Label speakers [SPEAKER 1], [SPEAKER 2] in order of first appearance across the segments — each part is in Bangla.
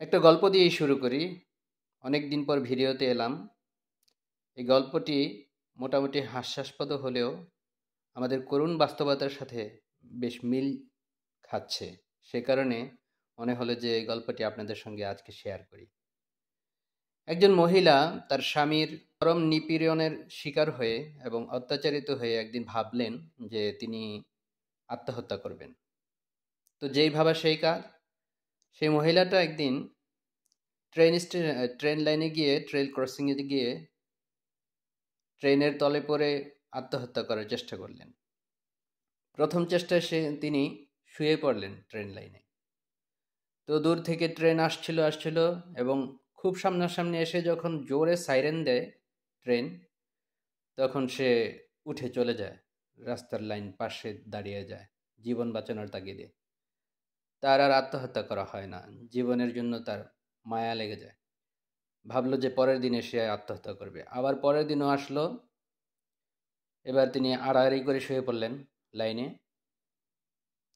[SPEAKER 1] একটা গল্প দিয়েই শুরু করি। অনেক দিন পর ভিডিওতে এলাম। এই গল্পটি মোটামুটি হাস্যাস্পদ হলেও আমাদের করুণ বাস্তবতার সাথে বেশ মিল খাচ্ছে। সে কারণে মনে হলো যে এই গল্পটি আপনাদের সঙ্গে আজকে শেয়ার করি। একজন মহিলা তার স্বামীর চরম নিপীড়নের শিকার হয়ে এবং অত্যাচারিত হয়ে একদিন ভাবলেন যে তিনি আত্মহত্যা করবেন। তো যেই ভাবা সেই কাজ। সেই মহিলাটা একদিন ট্রেন লাইনে গিয়ে ট্রেন ক্রসিংয়ে গিয়ে ট্রেনের তলে পড়ে আত্মহত্যা করার চেষ্টা করলেন। প্রথম চেষ্টায় তিনি শুয়ে পড়লেন ট্রেন লাইনে। তো দূর থেকে ট্রেন আসছিল এবং খুব সামনাসামনি এসে যখন জোরে সাইরেন দেয় ট্রেন, তখন সে উঠে চলে যায়, রাস্তার লাইন পাশে দাঁড়িয়ে যায় জীবন বাঁচানোর তাগিদে। তার আর আত্মহত্যা করা হয় না, জীবনের জন্য তার মায়া লেগে যায়। ভাবলো যে পরের দিনে সে আত্মহত্যা করবে। আবার পরের দিনও আসলো। এবার তিনি আড়াআড়ি করে শুয়ে পড়লেন লাইনে।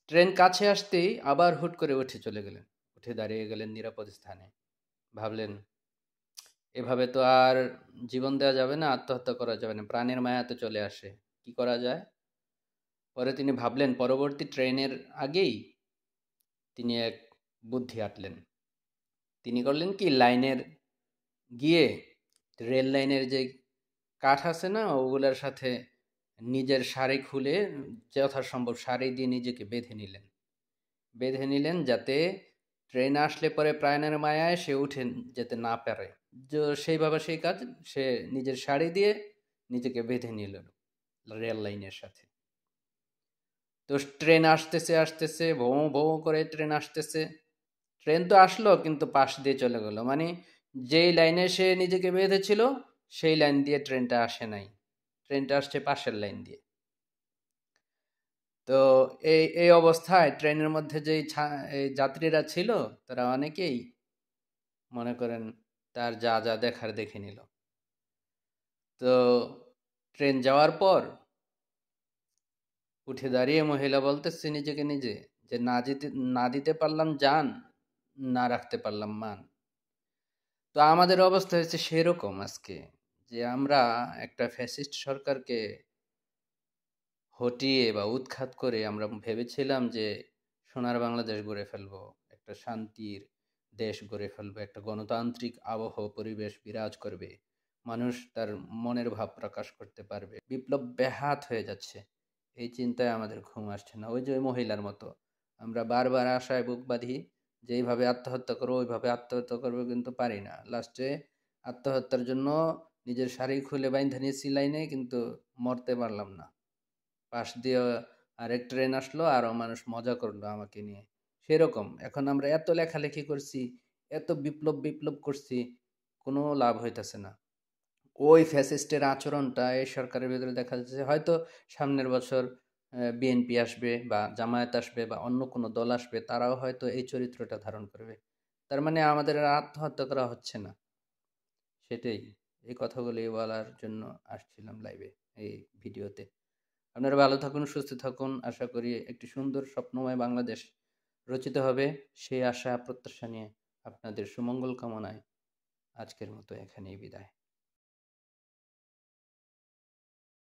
[SPEAKER 1] ট্রেন কাছে আসতেই আবার হুট করে উঠে চলে গেলেন, উঠে দাঁড়িয়ে গেলেন নিরাপদ স্থানে। ভাবলেন এভাবে তো আর জীবন দেওয়া যাবে না, আত্মহত্যা করা যাবে না, প্রাণের মায়া তো চলে আসে, কি করা যায়। পরে তিনি ভাবলেন পরবর্তী ট্রেনের আগেই তিনি এক বুদ্ধি আঁটলেন। তিনি করলেন কি, লাইনের গিয়ে রেল লাইনের যে কাঠ আছে না, ওগুলার সাথে নিজের শাড়ি খুলে যথাসম্ভব শাড়ি দিয়ে নিজেকে বেঁধে নিলেন যাতে ট্রেন আসলে পরে প্রাণের মায়ায় সে উঠে যেতে না পারে। সেইভাবে সেই কাজ, সে নিজের শাড়ি দিয়ে নিজেকে বেঁধে নিল রেল লাইনের সাথে। তো ট্রেন আসতেছে ভৌ ভৌ করে ট্রেন আসতেছে। ট্রেন তো আসলো কিন্তু পাশ দিয়ে চলে গেল, মানে যেই লাইনে সে নিজেকে বেঁধেছিল সেই লাইন দিয়ে ট্রেনটা আসে নাই, ট্রেনটা আসছে পাশের লাইন দিয়ে। তো এই অবস্থায় ট্রেনের মধ্যে যেই এই যাত্রীরা ছিল তারা অনেকেই মনে করেন তার যা যা দেখার দেখে নিল। তো ট্রেন যাওয়ার পর উঠে দাঁড়িয়ে মহিলা বলতেছে নিজেকে নিজে যে না দিতে পারলাম জান, না রাখতে পারলাম মান। তো আমাদের অবস্থা হয়েছে সেরকম আজকে, যে আমরা একটা ফ্যাসিস্ট সরকারকে হটিয়ে বা উৎখাত করে আমরা ভেবেছিলাম যে সোনার বাংলাদেশ গড়ে ফেলবো, একটা শান্তির দেশ গড়ে ফেলবো, একটা গণতান্ত্রিক আবহ পরিবেশ বিরাজ করবে, মানুষ তার মনের ভাব প্রকাশ করতে পারবে। বিপ্লব ব্যাহাত হয়ে যাচ্ছে, এই চিন্তায় আমাদের ঘুম আসছে না। ওই যে ওই মহিলার মতো আমরা বারবার আশায় বুক বাঁধি যে এইভাবে আত্মহত্যা করবো, ওইভাবে আত্মহত্যা করবো, কিন্তু পারি না। লাস্টে আত্মহত্যার জন্য নিজের শাড়ি খুলে বাইন্ধা নিয়েছি লাইনে, কিন্তু মরতে পারলাম না। পাশ দিয়ে আরেক ট্রেন আসলো, আরো মানুষ মজা করলো আমাকে নিয়ে। সেরকম এখন আমরা এত লেখালেখি করছি, এত বিপ্লব করছি, কোনো লাভ হইতেছে না। ওই ফ্যাসিস্টের আচরণটা এই সরকারের ভিতরে দেখা যাচ্ছে। হয়তো সামনের বছর বিএনপি আসবে বা জামায়াত আসবে বা অন্য কোনো দল আসবে, তারাও হয়তো এই চরিত্রটা ধারণ করবে। তার মানে আমাদের আর আত্মহত্যা করা হচ্ছে না। সেটাই, এই কথাগুলি বলার জন্য আসছিলাম লাইভে, এই ভিডিওতে। আপনারা ভালো থাকুন, সুস্থ থাকুন। আশা করি একটি সুন্দর স্বপ্নময় বাংলাদেশ রচিত হবে, সেই আশা প্রত্যাশা নিয়ে আপনাদের সুমঙ্গল কামনায় আজকের মতো এখানেই বিদায়।